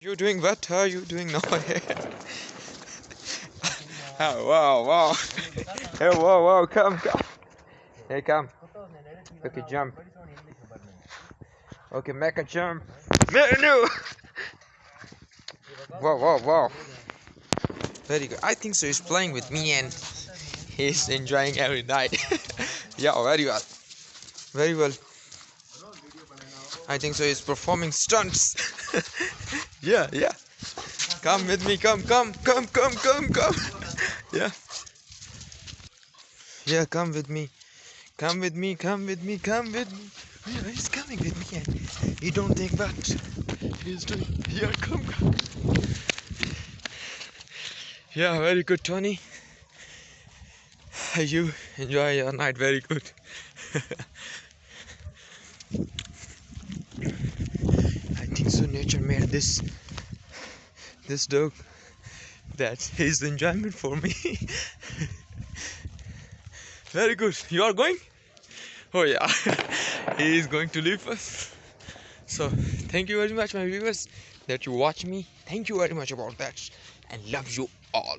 You doing what are you doing now? Oh, wow. Hey, wow, come. Hey, come. Okay, jump. Okay, make a jump. No. Wow. Very good. I think so. He's playing with me and he's enjoying every night. Yeah, very well. Very well. I think so. He's performing stunts. Yeah. Come with me. Come. Yeah. Yeah, come with me. Come with me. Yeah, he's coming with me and you don't think what he's doing. Yeah, come. Yeah, very good, Tony. You enjoy your night very good. I think so nature made this dog that is enjoyment for me. Very good. You are going? Oh yeah. He is going to leave us. So thank you very much my viewers that you watch me. Thank you very much about that and love you all.